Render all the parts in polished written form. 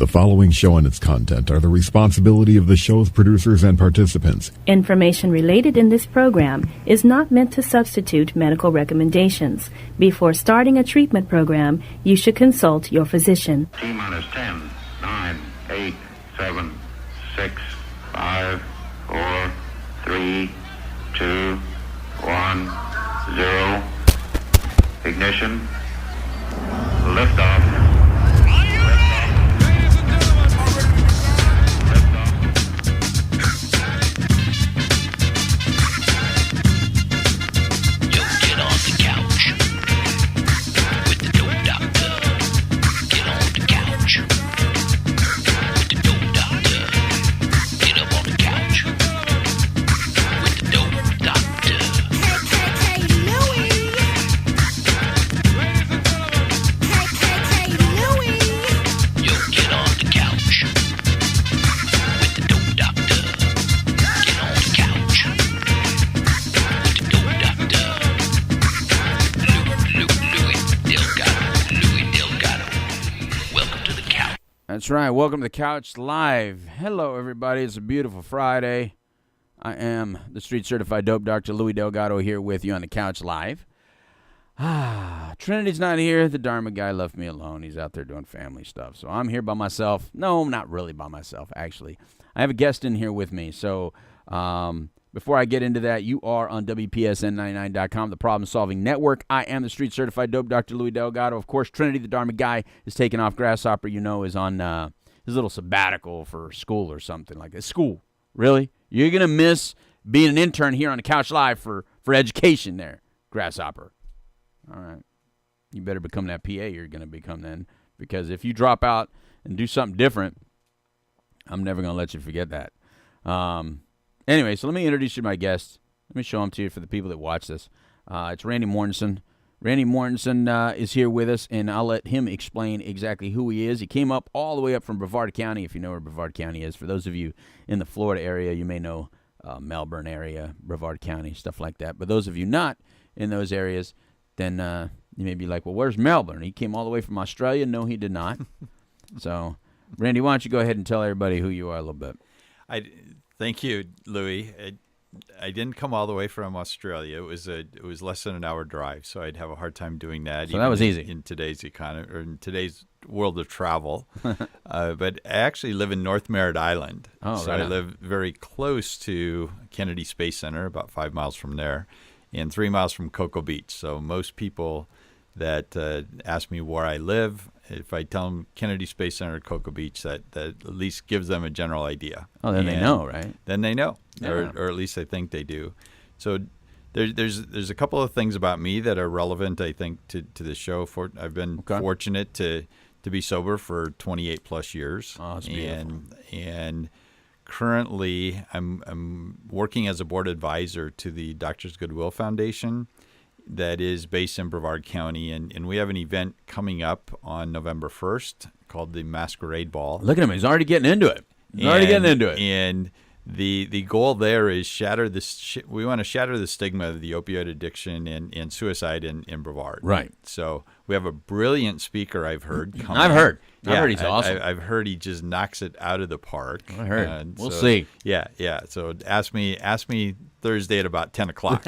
The following show and its content are the responsibility of the show's producers and participants. Information related in this program is not meant to substitute medical recommendations. Before starting a treatment program, you should consult your physician. T-minus 10, 9, 8, 7, 6, 5, 4, 3, 2, 1, 0. Ignition. Liftoff. That's right. Welcome to the Couch Live. Hello, everybody. It's a beautiful Friday. I am the street certified dope Dr. Louis Delgado here with you on the Couch Live. Trinity's not here. The Dharma Guy left me alone. He's out there doing family stuff. So I'm here by myself. No, I'm not really by myself, actually. I have a guest in here with me. So before I get into that, you are on WPSN99.com, the problem-solving network. I am the street certified dope Dr. Louis Delgado. Of course, Trinity, the Dharma Guy, is taking off. Grasshopper, you know, is on his little sabbatical for school or something like that. School? Really? You're going to miss being an intern here on the Couch Live for education there, Grasshopper. All right. You better become that PA you're going to become then, because if you drop out and do something different, I'm never going to let you forget that. Anyway, so let me introduce you to my guest. Let me show him to you for the people that watch this. It's Randy Mortensen. Randy Mortensen is here with us, and I'll let him explain exactly who he is. He came up all the way up from Brevard County, if you know where Brevard County is. For those of you in the Florida area, you may know Melbourne area, Brevard County, stuff like that. But those of you not in those areas, then you may be like, well, where's Melbourne? He came all the way from Australia. No, he did not. So, Randy, why don't you go ahead and tell everybody who you are a little bit. Thank you, Louis. I didn't come all the way from Australia. It was less than an hour drive, so I'd have a hard time doing that. So that was easy in today's economy or in today's world of travel. But I actually live in North Merritt Island, so right. I live very close to Kennedy Space Center, about 5 miles from there, and 3 miles from Cocoa Beach. So most people that ask me where I live, if I tell them Kennedy Space Center or Cocoa Beach, that at least gives them a general idea. Oh, then they know, right? Then they know, yeah. or at least I think they do. So there's a couple of things about me that are relevant, I think, to the show. I've been fortunate to be sober for 28 plus years. Oh, that's beautiful. And currently I'm working as a board advisor to the Doctors Goodwill Foundation that is based in Brevard County, and we have an event coming up on November 1st called the Masquerade Ball. Look at him. He's already getting into it. And the goal there is we want to shatter the stigma of the opioid addiction and suicide in Brevard. Right. So we have a brilliant speaker I've heard come. I've heard he's awesome. I've heard he just knocks it out of the park. I heard. We'll see. Yeah. So ask me Thursday at about 10 o'clock.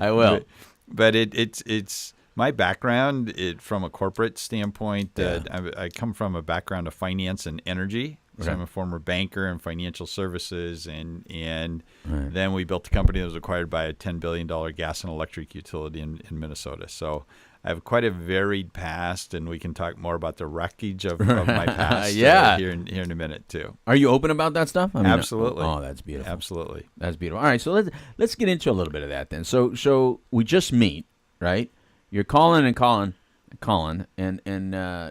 I will. But it's my background from a corporate standpoint. I come from a background of finance and energy. So I'm a former banker in financial services, and then we built a company that was acquired by a $10 billion gas and electric utility in Minnesota. So I have quite a varied past, and we can talk more about the wreckage of my past here in a minute too. Are you open about that stuff? I mean, absolutely. Oh, that's beautiful. Absolutely. That's beautiful. All right, so let's get into a little bit of that then. So we just meet, right? You're calling and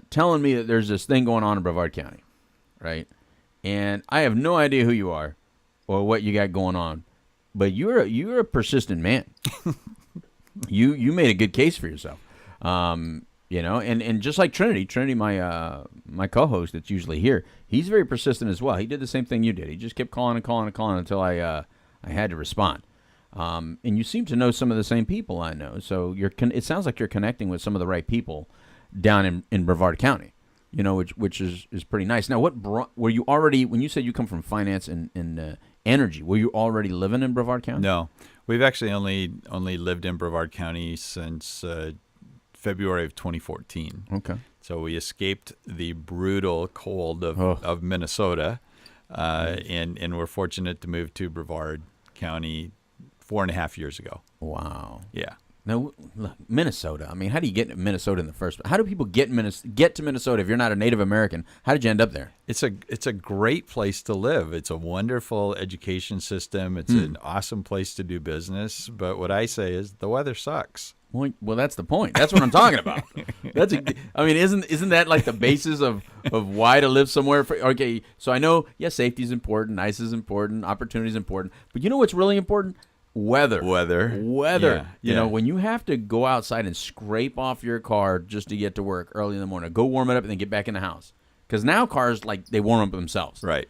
telling me that there's this thing going on in Brevard County, right? And I have no idea who you are or what you got going on, but you're a persistent man. You made a good case for yourself. You know, and just like Trinity, my co-host that's usually here, he's very persistent as well. He did the same thing you did. He just kept calling until I had to respond. And you seem to know some of the same people I know. So it sounds like you're connecting with some of the right people down in Brevard County. You know, which is pretty nice. Now, were you already, when you said you come from finance and energy, were you already living in Brevard County? No, we've actually only lived in Brevard County since February of 2014. Okay. So we escaped the brutal cold of Minnesota, and we're fortunate to move to Brevard County 4.5 years ago. Wow. Yeah. Now, look, Minnesota. I mean, how do you get to Minnesota in the first place? How do people get to Minnesota if you're not a Native American? How did you end up there? It's a great place to live. It's a wonderful education system. It's an awesome place to do business. But what I say is the weather sucks. Well, that's the point. That's what I'm talking about. Isn't that like the basis of why to live somewhere? Okay, so I know, safety is important, ice is important, opportunity is important. But you know what's really important? Weather. Yeah. You know, when you have to go outside and scrape off your car just to get to work early in the morning, go warm it up and then get back in the house. Because now cars, they warm up themselves. Right.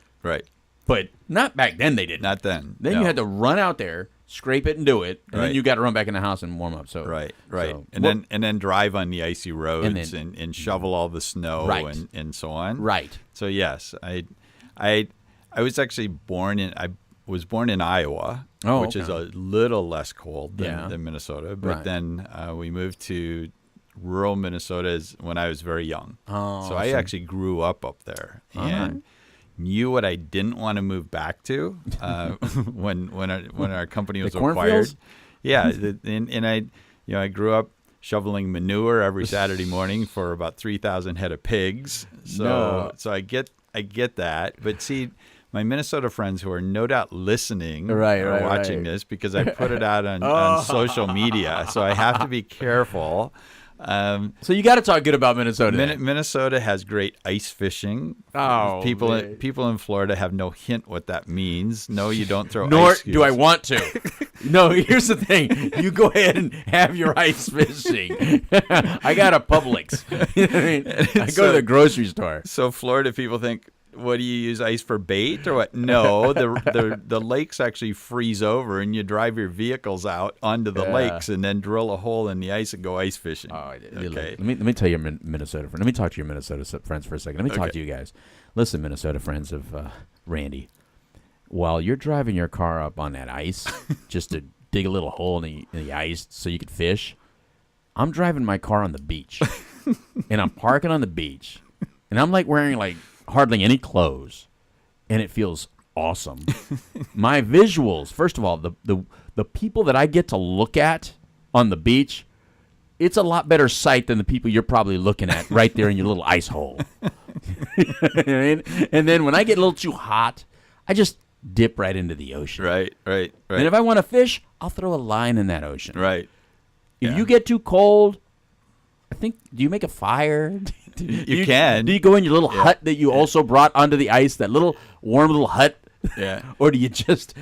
But not back then they didn't. Not then. Then no. you had to run out there, scrape it and do it, and then you got to run back in the house and warm up. So Right. So, and then drive on the icy roads and shovel all the snow and so on. Right. So yes, I was actually born in Iowa, which is a little less cold than Minnesota. But then we moved to rural Minnesota when I was very young. So I actually grew up there and knew what I didn't want to move back to when our company was acquired. Yeah, and I grew up shoveling manure every Saturday morning for about 3,000 head of pigs. So I get that, but see. My Minnesota friends who are no doubt listening are watching this because I put it out on social media, so I have to be careful. So you got to talk good about Minnesota. Minnesota has great ice fishing. People in Florida have no hint what that means. No, you don't throw Nor ice cubes. do I want to. No, here's the thing. You go ahead and have your ice fishing. I got a Publix. I go to the grocery store. So Florida people think, what do you use ice for bait or what? No, the lakes actually freeze over and you drive your vehicles out onto the lakes and then drill a hole in the ice and go ice fishing. Okay. Let me tell you, Minnesota friend. Let me talk to your Minnesota friends for a second. Let me talk to you guys. Listen, Minnesota friends of Randy. While you're driving your car up on that ice just to dig a little hole in the ice so you could fish, I'm driving my car on the beach and I'm parking on the beach and I'm wearing hardly any clothes, and it feels awesome. My visuals, first of all, the people that I get to look at on the beach, it's a lot better sight than the people you're probably looking at right there in your little ice hole. And then when I get a little too hot, I just dip right into the ocean. Right. And if I want to fish, I'll throw a line in that ocean. Right. If you get too cold, do you make a fire? You can. Do you go in your little hut that you also brought onto the ice, that little warm little hut? Yeah. Or do you just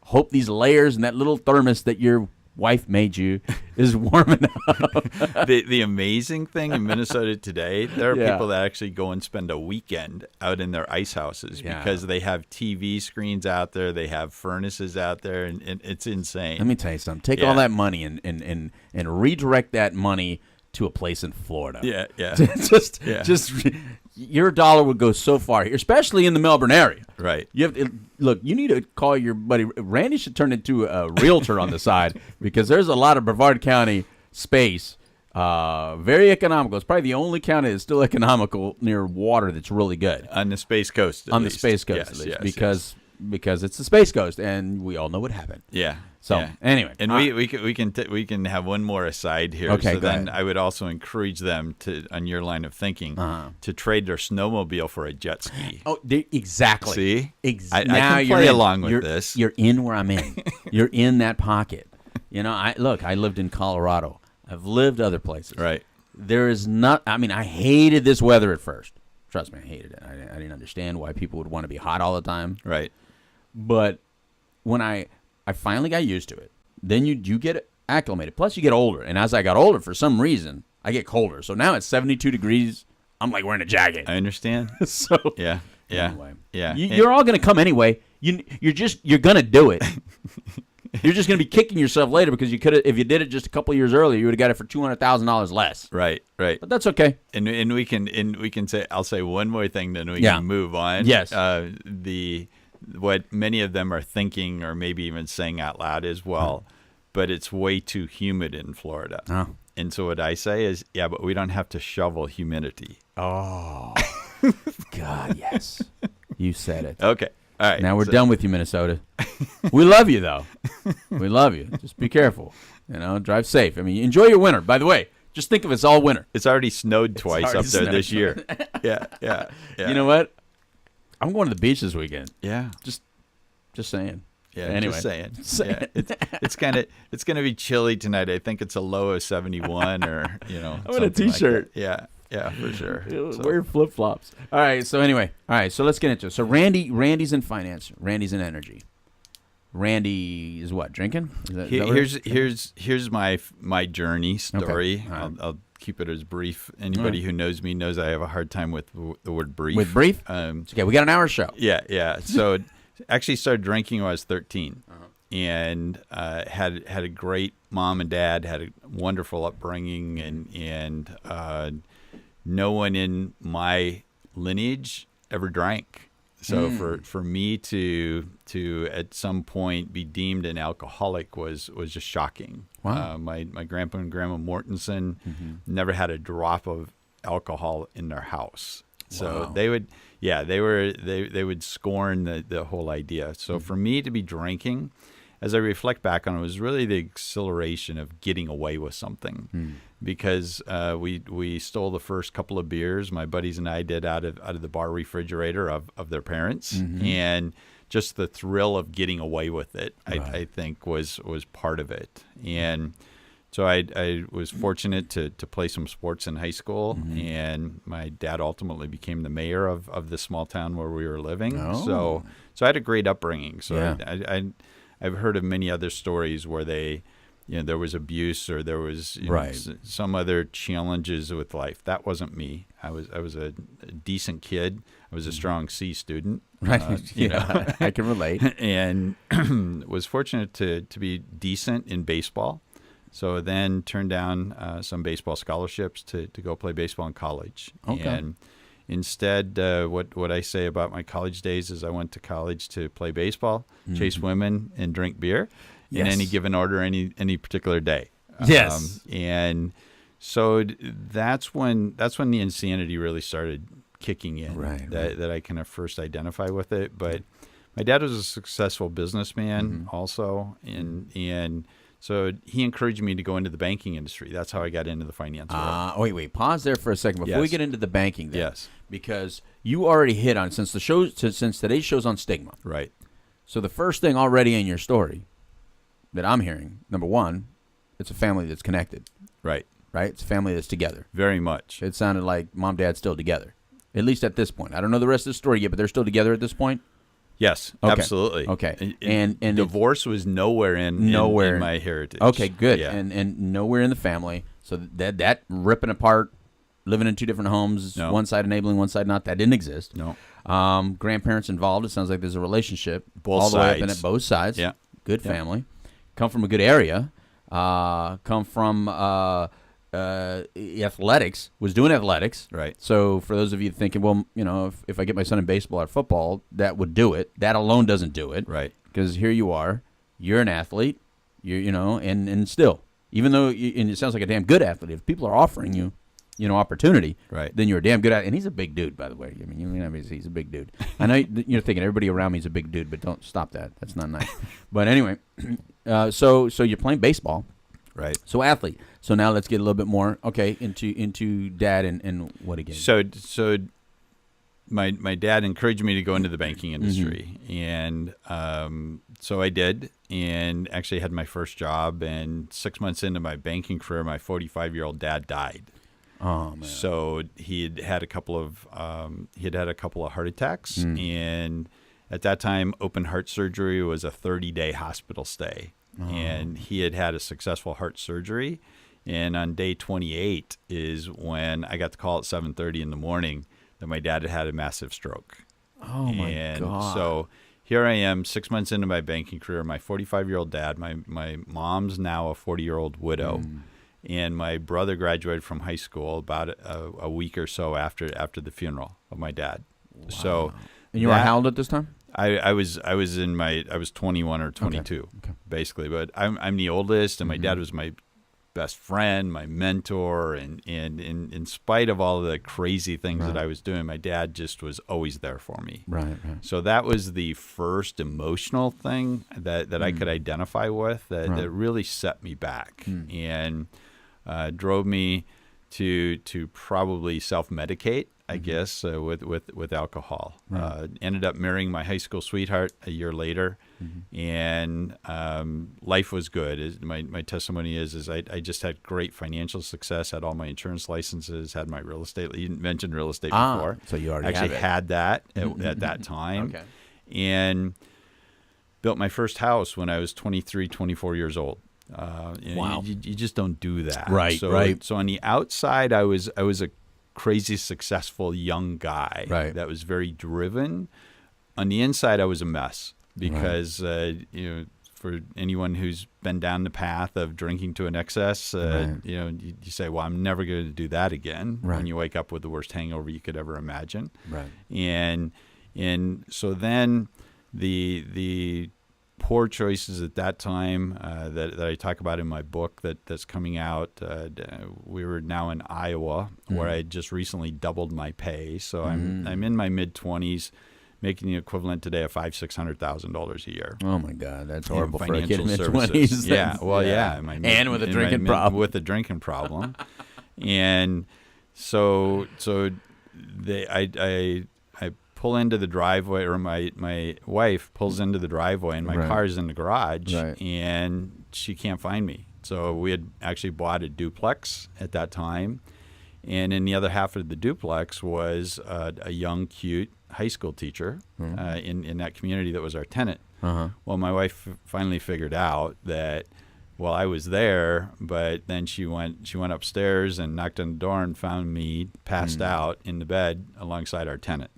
hope these layers and that little thermos that your wife made you is warm enough? The amazing thing in Minnesota today, there are people that actually go and spend a weekend out in their ice houses because they have TV screens out there, they have furnaces out there, and it's insane. Let me tell you something. Take all that money and redirect that money to a place in Florida. Yeah. just your dollar would go so far here, especially in the Melbourne area. Right. You need to call your buddy. Randy should turn into a realtor on the side because there's a lot of Brevard County space. Very economical. It's probably the only county that's still economical near water that's really good. On the Space Coast, at least. The Space Coast, at least. Because it's the Space Coast, and we all know what happened. Yeah. So anyway, and we can have one more aside here. Okay, so then ahead. I would also encourage them to, on your line of thinking, to trade their snowmobile for a jet ski. Oh, exactly. See, I now can play along with this. You're in where I'm in. You're in that pocket. I lived in Colorado. I've lived other places. Right. There is not. I mean, I hated this weather at first. Trust me, I hated it. I didn't understand why people would want to be hot all the time. Right. But when I finally got used to it, then you get acclimated. Plus, you get older. And as I got older, for some reason, I get colder. So now it's 72 degrees. I'm wearing a jacket. I understand. So yeah. Anyway, Yeah. You're all going to come anyway. You're going to do it. You're just going to be kicking yourself later because you could have, if you did it just a couple years earlier, you would have got it for $200,000 less. Right. But that's okay. And we can say, I'll say one more thing, then we can move on. Yes. What many of them are thinking, or maybe even saying out loud, is, well, but it's way too humid in Florida. Oh. And so what I say is, yeah, but we don't have to shovel humidity. Oh, God, yes. You said it. Okay. All right. Now we're done with you, Minnesota. We love you, though. We love you. Just be careful. Drive safe. I mean, enjoy your winter. By the way, just think of it's all winter. It's already snowed twice up there this year. Yeah. You know what? I'm going to the beach this weekend. Yeah. Just saying. Yeah, anyway. Just saying. Yeah, it's going to be chilly tonight. I think it's a low of 71 or, I'm in a T-shirt. Like yeah, for sure. Wear flip-flops. All right, so let's get into it. So Randy's in finance. Randy's in energy. Randy is what, drinking? Here's my journey story. Okay. Right. I'll keep it as brief. Anybody who knows me knows I have a hard time with the word brief. With brief? It's okay, we got an hour show. Yeah. So actually started drinking when I was 13, and had a great mom and dad, had a wonderful upbringing, and no one in my lineage ever drank. So for me to at some point be deemed an alcoholic was just shocking. Wow. My grandpa and grandma Mortensen never had a drop of alcohol in their house. So they would scorn the whole idea. So for me to be drinking, as I reflect back on it, was really the exhilaration of getting away with something. Because we stole the first couple of beers my buddies and I did out of the bar refrigerator of their parents, and just the thrill of getting away with it, I think was part of it. And so I was fortunate to play some sports in high school, and my dad ultimately became the mayor of the small town where we were living. So I had a great upbringing. So I've heard of many other stories where there was abuse or there was some other challenges with life. That wasn't me. I was a decent kid. I was a strong C student. Right. I can relate. And was fortunate to be decent in baseball. So then turned down some baseball scholarships to go play baseball in college. Okay. And instead, what I say about my college days is I went to college to play baseball, chase women, and drink beer in any given order, any particular day. Yes. And so that's when the insanity really started kicking in. Right. That I kind of first identify with it. But my dad was a successful businessman also, and so he encouraged me to go into the banking industry. That's how I got into the finance world. Wait. Pause there for a second before we get into the banking. Then, yes. Because you already hit on since today's show's on stigma. Right. So the first thing already in your story that I'm hearing, number one, it's a family that's connected. Right. Right. It's a family that's together. Very much. It sounded like mom, dad's still together, at least at this point. I don't know the rest of the story yet, but they're still together at this point. Yes, okay. Absolutely. Okay, and divorce was nowhere in my heritage. Okay, good. Yeah. And nowhere in the family. So that ripping apart, living in two different homes, one side enabling, one side not, that didn't exist. No. Grandparents involved. It sounds like there's a relationship both all the sides. way up in it, both sides. Yeah. Good family. Come from a good area. Come from athletics, was doing athletics. Right. So for those of you thinking, well, if I get my son in baseball or football, that would do it. That alone doesn't do it. Right. Because here you are, you're an athlete, and still, even though, and it sounds like a damn good athlete, if people are offering you, opportunity, right, then you're a damn good athlete. And he's a big dude, by the way. I mean, he's a big dude. I know you're thinking everybody around me is a big dude, but don't stop that. That's not nice. But anyway, so you're playing baseball. Right. So athlete. So now let's get a little bit more into dad and what again? So my dad encouraged me to go into the banking industry, and so I did, and actually had my first job. And 6 months into my banking career, my 45-year-old dad died. Oh man! So he had a couple of heart attacks, and at that time, open heart surgery was a 30-day hospital stay. And he had a successful heart surgery, and on day 28 is when I got the call at 7:30 in the morning that my dad had a massive stroke. Oh my God! So here I am 6 months into my banking career, my 45-year-old dad, my mom's now a 40-year-old widow, and my brother graduated from high school about a week or so after the funeral of my dad. Wow. So, and you were how old at this time? I was 21 or 22, basically. But I'm the oldest, and my dad was my best friend, my mentor, and in spite of all the crazy things that I was doing, my dad just was always there for me. Right. So that was the first emotional thing that I could identify with that really set me back and drove me to probably self-medicate, I guess, with alcohol. Ended up marrying my high school sweetheart a year later, and life was good. My testimony is I just had great financial success, had all my insurance licenses, had my real estate. You mentioned real estate before. So you already actually had that at that time. Okay. And built my first house when I was 23, 24 years old. Wow. You just don't do that. Right, right. So on the outside, I was a crazy successful young guy that was very driven. On the inside, I was a mess because for anyone who's been down the path of drinking to an excess, you say, well, I'm never going to do that again. When you wake up with the worst hangover you could ever imagine. And so then the poor choices at that time that I talk about in my book that's coming out. We were now in Iowa, where I had just recently doubled my pay. So I'm in my mid-20s, making the equivalent today of $500,000-$600,000 a year. Oh my God, that's horrible for a kid in financial mid-20s. Yeah, well, yeah. And with a drinking problem. With a drinking problem. And so I pull into the driveway, or my wife pulls into the driveway, and my car's in the garage, and she can't find me. So we had actually bought a duplex at that time, and in the other half of the duplex was a young, cute high school teacher in that community that was our tenant. Well, my wife finally figured out that, well, I was there, but then she went upstairs and knocked on the door and found me passed out in the bed alongside our tenant.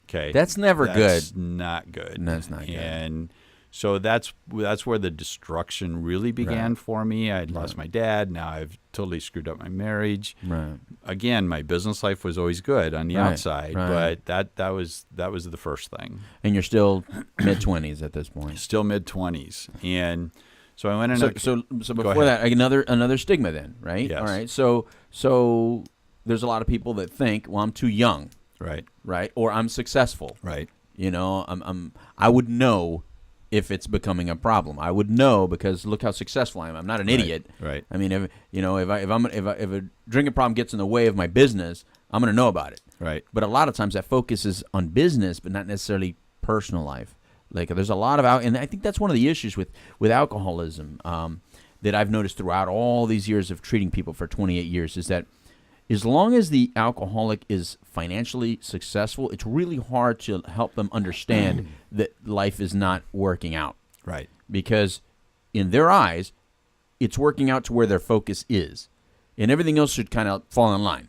Okay. That's never good. That's not good. That's not good. And so that's where the destruction really began for me. I had lost my dad. Now I've totally screwed up my marriage. Again, my business life was always good on the outside, but that was the first thing. And you're still mid-20s at this point. Still mid-20s. And so I went in. So before that, another stigma then, right? Yes. All right. So there's a lot of people that think, well, I'm too young. Right. Or I'm successful. Right. You know, I would know if it's becoming a problem. I would know because look how successful I am. I'm not an idiot. Right. I mean, if a drinking problem gets in the way of my business, I'm going to know about it. Right. But a lot of times that focuses on business, but not necessarily personal life. Like there's a lot of and I think that's one of the issues with alcoholism that I've noticed throughout all these years of treating people for 28 years is that as long as the alcoholic is financially successful, it's really hard to help them understand that life is not working out. Right. Because in their eyes, it's working out to where their focus is. And everything else should kind of fall in line.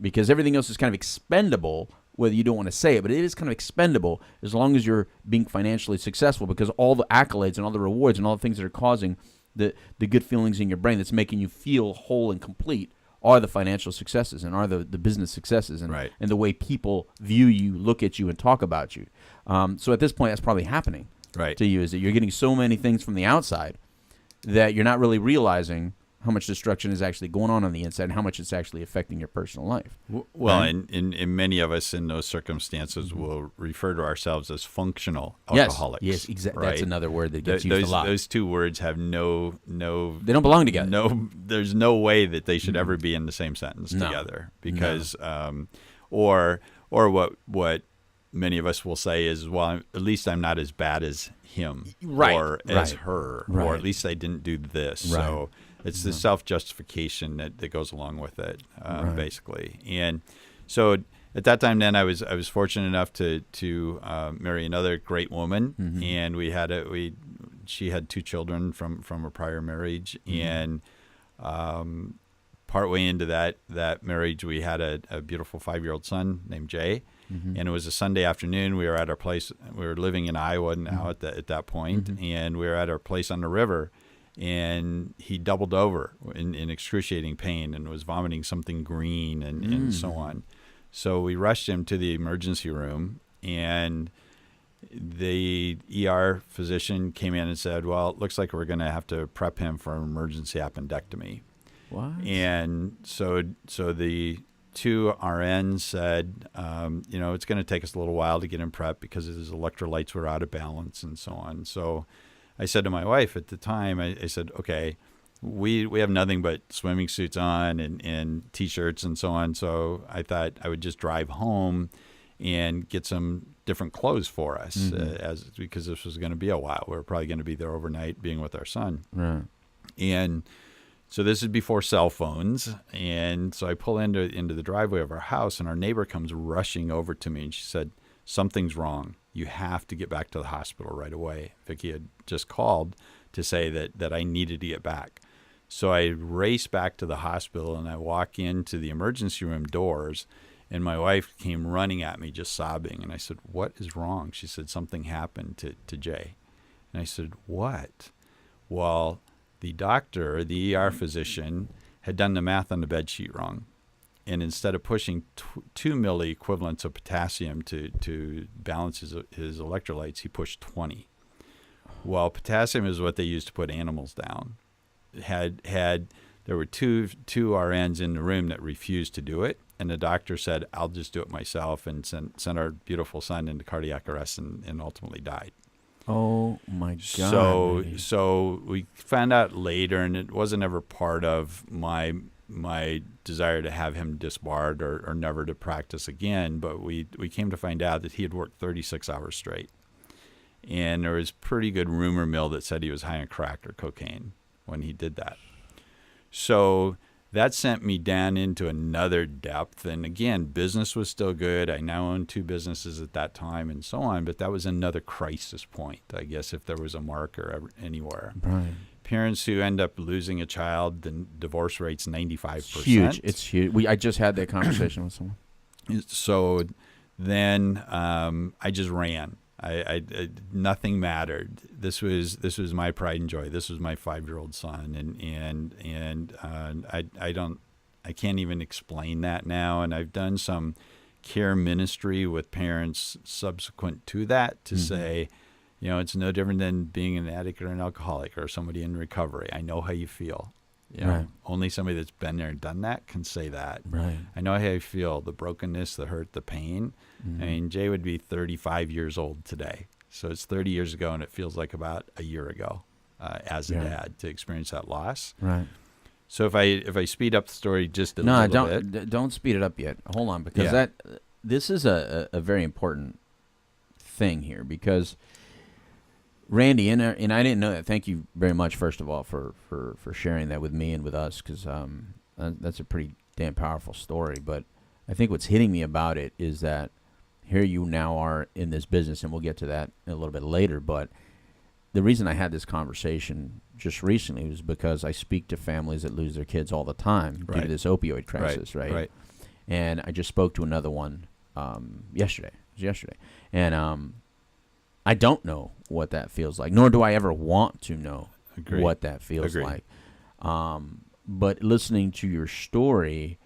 Because everything else is kind of expendable, whether you don't want to say it, but it is kind of expendable as long as you're being financially successful, because all the accolades and all the rewards and all the things that are causing the good feelings in your brain that's making you feel whole and complete are the financial successes and are the business successes and the way people view you, look at you, and talk about you. So at this point, that's probably happening to you, is that you're getting so many things from the outside that you're not really realizing how much destruction is actually going on the inside and how much it's actually affecting your personal life. Well, and many of us in those circumstances will refer to ourselves as functional alcoholics. Yes, exactly. Right? That's another word that gets used a lot. Those two words have no. They don't belong together. There's no way that they should ever be in the same sentence together, because, or what many of us will say is, well, at least I'm not as bad as him, or as her, or at least I didn't do this. So it's the self-justification that goes along with it, basically. And so at that time, then I was fortunate enough to marry another great woman, and she had 2 children from a prior marriage, and partway into that marriage, we had a beautiful 5-year-old son named Jay. And it was a Sunday afternoon. We were at our place. We were living in Iowa now at that point, and we were at our place on the river. And he doubled over in excruciating pain and was vomiting something green and so on. So we rushed him to the emergency room, and the ER physician came in and said, "Well, it looks like we're going to have to prep him for an emergency appendectomy." What? And so the 2 RNs said, it's going to take us a little while to get him prepped because his electrolytes were out of balance and so on. So I said to my wife at the time, I said, okay, we have nothing but swimming suits on and T-shirts and so on. So I thought I would just drive home and get some different clothes for us because this was going to be a while. We were probably going to be there overnight being with our son. Right. And so this is before cell phones, and so I pull into the driveway of our house, and our neighbor comes rushing over to me, and she said, "Something's wrong. You have to get back to the hospital right away." Vicki had just called to say that I needed to get back. So I race back to the hospital, and I walk into the emergency room doors, and my wife came running at me just sobbing, and I said, "What is wrong?" She said, "Something happened to Jay." And I said, "What?" Well, the doctor, the ER physician, had done the math on the bed sheet wrong. And instead of pushing 2 milliequivalents of potassium to balance his electrolytes, he pushed 20. Well, potassium is what they use to put animals down. There were two RNs in the room that refused to do it, and the doctor said, "I'll just do it myself," and sent our beautiful son into cardiac arrest and ultimately died. Oh my God! So we found out later, and it wasn't ever part of my desire to have him disbarred or never to practice again. But we came to find out that he had worked 36 hours straight, and there was pretty good rumor mill that said he was high on crack or cocaine when he did that. So that sent me down into another depth. And again, business was still good. I now own 2 businesses at that time and so on. But that was another crisis point, I guess, if there was a marker anywhere. Right. Parents who end up losing a child, the divorce rate's 95%. Huge. It's huge. I just had that conversation with someone. So then I just ran. I nothing mattered. This was my pride and joy. This was my 5-year-old son, and I can't even explain that now. And I've done some care ministry with parents subsequent to that to say, it's no different than being an addict or an alcoholic or somebody in recovery. I know how you feel. Right. Only somebody that's been there and done that can say that. Right. I know how you feel, the brokenness, the hurt, the pain. I mean, Jay would be 35 years old today. So it's 30 years ago, and it feels like about a year ago as a dad to experience that loss. Right. So if I speed up the story just a little bit. Don't speed it up yet. Hold on, because this is a very important thing here, because Randy, and I didn't know that. Thank you very much, first of all, for sharing that with me and with us, because that's a pretty damn powerful story. But I think what's hitting me about it is that here you now are in this business, and we'll get to that a little bit later. But the reason I had this conversation just recently was because I speak to families that lose their kids all the time due to this opioid crisis, right? And I just spoke to another one yesterday. It was yesterday. And I don't know what that feels like, nor do I ever want to know what that feels like. But listening to your story,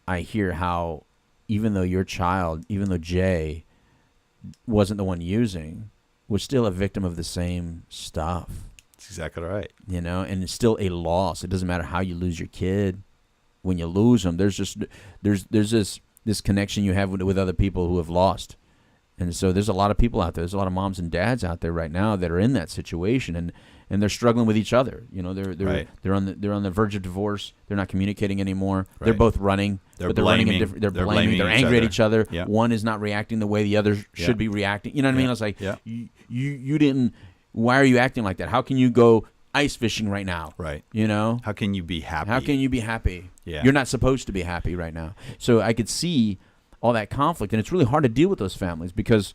I hear how even though Jay wasn't the one using, was still a victim of the same stuff. That's exactly right. And it's still a loss. It doesn't matter how you lose your kid. When you lose them, there's this connection you have with other people who have lost. And so there's a lot of people out there. There's a lot of moms and dads out there right now that are in that situation, and they're struggling with each other. They're on the verge of divorce. They're not communicating anymore. Right. They're both running. They're blaming. They're blaming. They're angry at each other. Yeah. One is not reacting the way the other should be reacting. You know what I mean? It's like you didn't. Why are you acting like that? How can you go ice fishing right now? Right. How can you be happy? How can you be happy? Yeah. You're not supposed to be happy right now. So I could see all that conflict, and it's really hard to deal with those families because,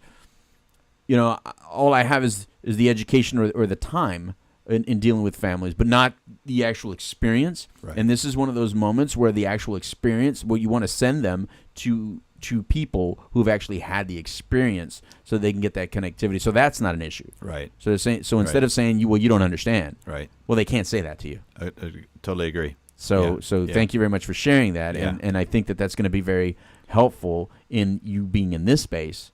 all I have is the education or the time, in dealing with families, but not the actual experience. Right. And this is one of those moments where the actual experience, you want to send them to people who've actually had the experience so they can get that connectivity. So that's not an issue. Right. So they're saying, instead of saying, you don't understand. Right. Well, they can't say that to you. I totally agree. So thank you very much for sharing that. Yeah. And I think that's going to be very helpful in you being in this space,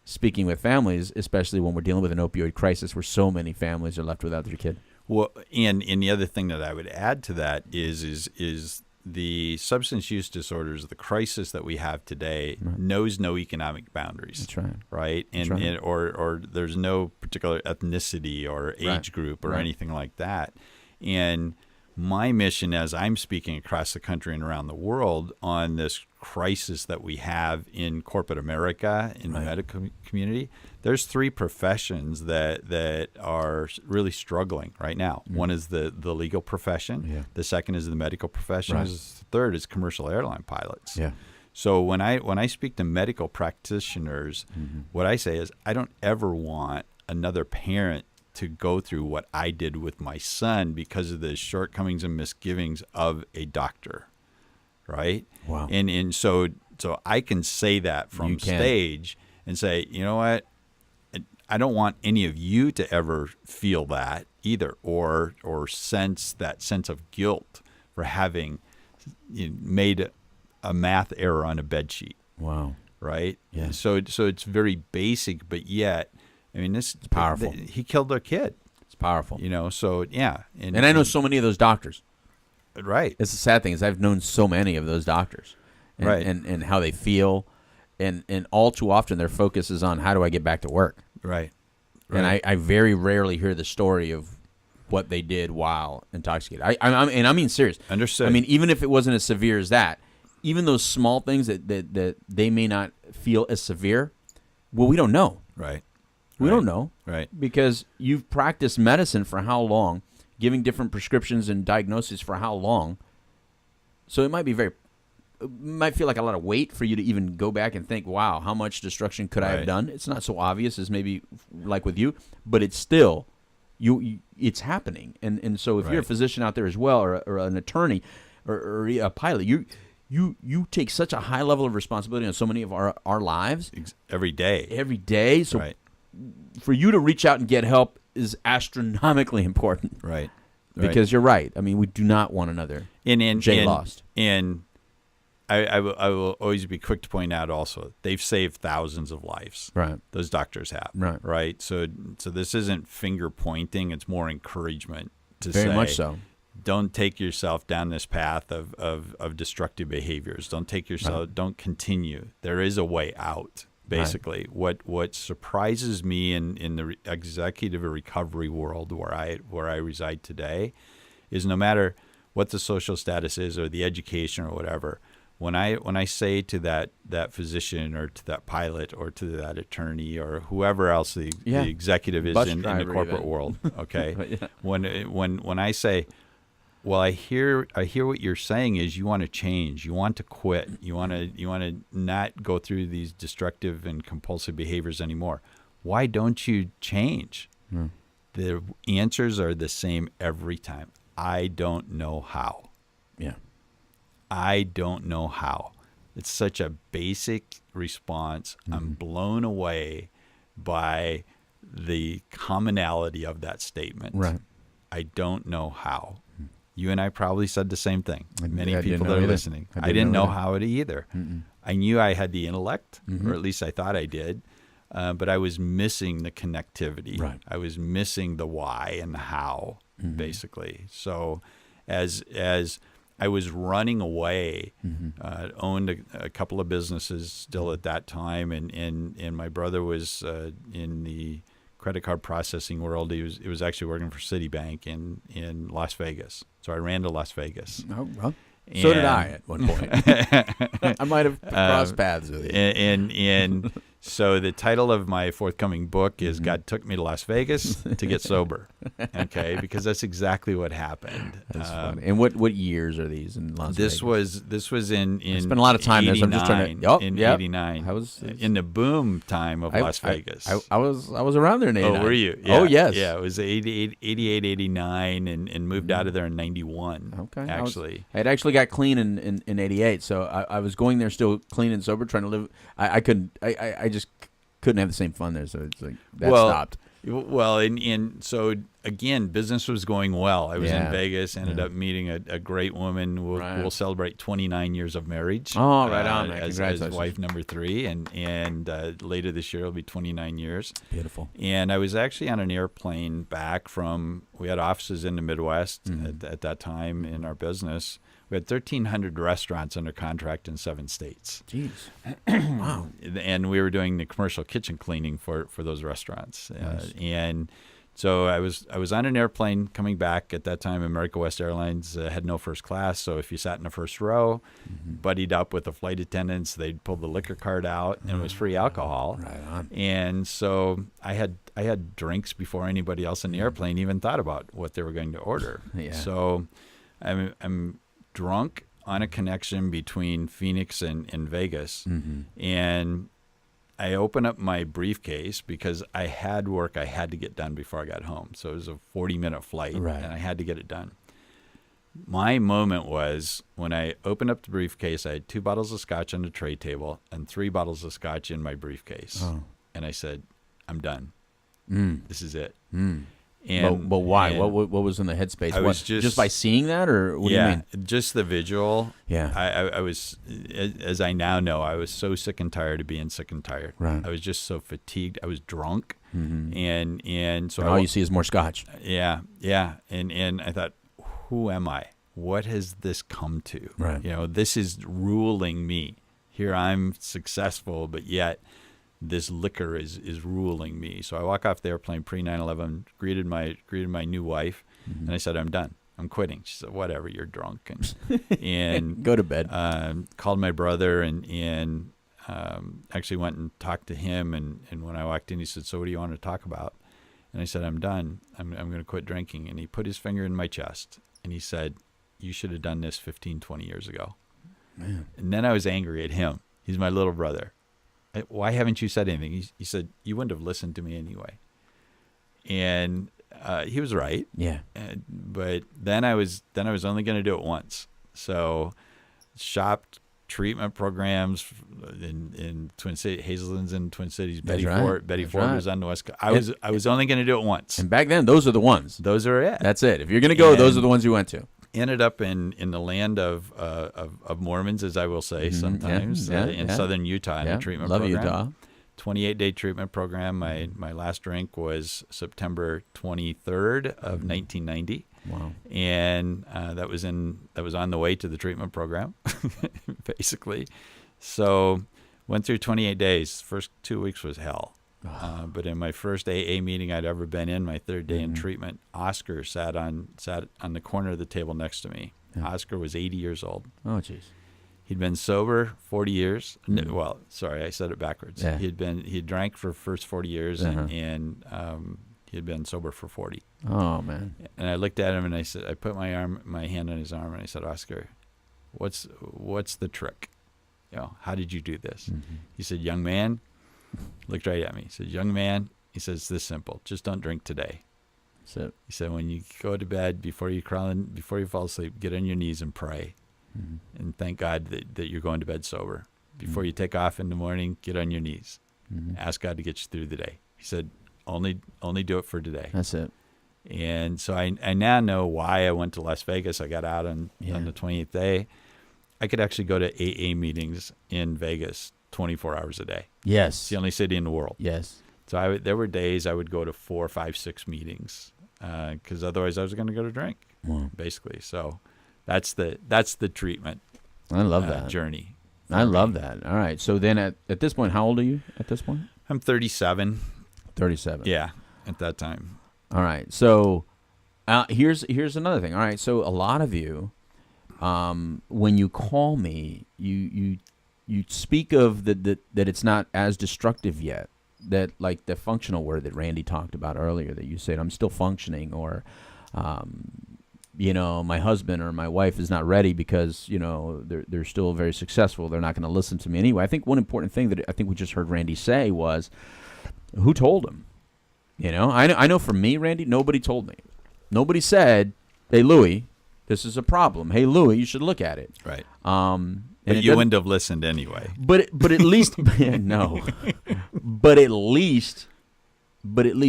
speaking with families, especially when we're dealing with an opioid crisis where so many families are left without their kid. Well, and the other thing that I would add to that is the substance use disorders, the crisis that we have today, knows no economic boundaries. That's right. Right? And or there's no particular ethnicity or age group or anything like that. And my mission, as I'm speaking across the country and around the world on this crisis that we have in corporate America, in the medical community, there's 3 professions that are really struggling right now. One is the legal profession. Yeah. The second is the medical profession. The third is commercial airline pilots. Yeah. So when I speak to medical practitioners, what I say is I don't ever want another parent to go through what I did with my son because of the shortcomings and misgivings of a doctor, right? Wow. And so I can say that from stage and say, you know what, I don't want any of you to ever feel that either, or sense that sense of guilt for having made a math error on a bed sheet. Wow. Right? Yeah. So it's very basic, but yet, I mean, this is powerful. He killed their kid. It's powerful. So yeah. And I know so many of those doctors. Right. It's the sad thing is I've known so many of those doctors. And how they feel. And all too often their focus is on how do I get back to work. Right. And I very rarely hear the story of what they did while intoxicated. I mean serious. Understood. I mean, even if it wasn't as severe as that, even those small things that they may not feel as severe, well, we don't know. Right. We don't know. Right. Because you've practiced medicine for how long, giving different prescriptions and diagnoses for how long. So it might feel like a lot of weight for you to even go back and think, wow, how much destruction could I have done? It's not so obvious as maybe like with you, but it's still, it's happening. And so if you're a physician out there as well, or an attorney or a pilot, you take such a high level of responsibility on so many of our lives. Every day. So for you to reach out and get help is astronomically important. Right. Because you're right. I mean, we do not want another Jay lost. And I will always be quick to point out also, they've saved thousands of lives. Right. Those doctors have. Right. Right. So this isn't finger pointing. It's more encouragement to say. Very much so. Don't take yourself down this path of destructive behaviors. Don't take yourself. Don't continue. There is a way out. Basically, what surprises me in the executive recovery world where I reside today is no matter what the social status is or the education or whatever, when I say to that physician or to that pilot or to that attorney or whoever else the executive is in the corporate world, okay, when I say, well, I hear what you're saying is you want to change, you want to quit, you want to not go through these destructive and compulsive behaviors anymore. Why don't you change? The answers are the same every time. I don't know how. Yeah. I don't know how. It's such a basic response. I'm blown away by the commonality of that statement. Right. I don't know how. You and I probably said the same thing. Many people that are listening. I didn't know how it either. I knew I had the intellect, or at least I thought I did, but I was missing the connectivity. Right. I was missing the why and the how, basically. So as I was running away, owned a couple of businesses still at that time, and my brother was in the credit card processing world. He was actually working for Citibank in Las Vegas. So I ran to Las Vegas. Oh, well, so did I at one point. I might have crossed paths with you. And So the title of my forthcoming book is "God Took Me to Las Vegas to Get Sober." Okay, because that's exactly what happened. That's funny. And what years are these in Las Vegas? This was in I spent a lot of time there. So I'm just trying to. In '89. I was in the boom time of Las Vegas. I was around there in '89. Oh, were you? Yeah. Oh, yes. Yeah, it was 88, 89, and moved out of there in '91. Okay. Actually, I had actually got clean in '88, so I was going there still clean and sober, trying to live. I couldn't. I just couldn't have the same fun there, so it's like that stopped. Well, and so again, business was going well. I was in Vegas, ended up meeting a great woman. We'll celebrate 29 years of marriage. Oh, right on, man. As wife number 3, and later this year it'll be 29 years. Beautiful. And I was actually on an airplane back from. We had offices in the Midwest at that time in our business. We had 1,300 restaurants under contract in 7 states. Jeez. Wow. And we were doing the commercial kitchen cleaning for those restaurants. Nice. And so I was on an airplane coming back. At that time, America West Airlines had no first class. So if you sat in the first row, buddied up with the flight attendants, they'd pull the liquor card out, and it was free alcohol. Right on. And so I had drinks before anybody else in the airplane even thought about what they were going to order. Yeah. So I'm drunk on a connection between Phoenix and Vegas. And I open up my briefcase because I had work I had to get done before I got home. So it was a 40-minute flight, and I had to get it done. My moment was when I opened up the briefcase, I had 2 bottles of scotch on the tray table and 3 bottles of scotch in my briefcase. Oh. And I said, I'm done. This is it. And, but why? What was in the headspace? I was just by seeing that, or what do you mean? Just the visual. Yeah. I was, as I now know, I was so sick and tired of being sick and tired. Right. I was just so fatigued. I was drunk, and so all you see is more scotch. Yeah. And I thought, who am I? What has this come to? Right. This is ruling me. Here I'm successful, but yet this liquor is ruling me. So I walk off the airplane pre 9/11, greeted my new wife, and I said, I'm done. I'm quitting. She said, whatever, you're drunk, and go to bed. Called my brother and actually went and talked to him. And when I walked in, he said, so what do you want to talk about? And I said, I'm done. I'm going to quit drinking. And he put his finger in my chest and he said, you should have done this 15, 20 years ago. Man. And then I was angry at him. He's my little brother. Why haven't you said anything? He said, you wouldn't have listened to me anyway. And he was right. Yeah. But then I was only going to do it once. So shopped treatment programs in Twin Cities, Hazelton's in Twin Cities. Betty Ford was on the West Coast. I was only going to do it once. And back then, those are the ones. Those are it. That's it. If you're going to go, those are the ones you went to. Ended up in the land of Mormons, as I will say sometimes, in southern Utah in a treatment program. Love Utah. 28-day treatment program. My last drink was September 23rd of 1990. Wow. And that was on the way to the treatment program, basically. So went through 28 days. First 2 weeks was hell. But in my first AA meeting I'd ever been in, my 3rd day in treatment, Oscar sat on the corner of the table next to me. Yeah. Oscar was 80 years old. Oh, jeez. He'd been sober 40 years. Well, sorry, I said it backwards. Yeah. He'd drank for the first 40 years and he had been sober for 40. Oh, man. And I looked at him and I said, I put my hand on his arm and I said, Oscar, what's the trick? How did you do this? Mm-hmm. He said, young man, looked right at me. He said, young man, he says, it's this simple. Just don't drink today. So he said, when you go to bed, before you fall asleep, get on your knees and pray. Mm-hmm. And thank God that you're going to bed sober. Before you take off in the morning, get on your knees. Mm-hmm. Ask God to get you through the day. He said, only do it for today. That's it. And so I now know why I went to Las Vegas. I got out on the 28th day. I could actually go to AA meetings in Vegas 24 hours a day. Yes. It's the only city in the world. Yes. So there were days I would go to 4, 5, 6 meetings because otherwise I was going to go to drink, basically. So that's the treatment. I love that journey. I love that. All right. So then at this point, how old are you at this point? I'm 37. 37. Yeah, at that time. All right. So here's another thing. All right. So a lot of you, when you call me, you you speak of that it's not as destructive yet. That like the functional word that Randy talked about earlier, that you said, I'm still functioning, or, my husband or my wife is not ready because, they're still very successful. They're not going to listen to me anyway. I think one important thing that I think we just heard Randy say was, who told him? I know for me, Randy, nobody told me. Nobody said, hey, Louie, this is a problem. Hey, Louie, you should look at it. Right. And you wouldn't have listened anyway. But at least no. But at least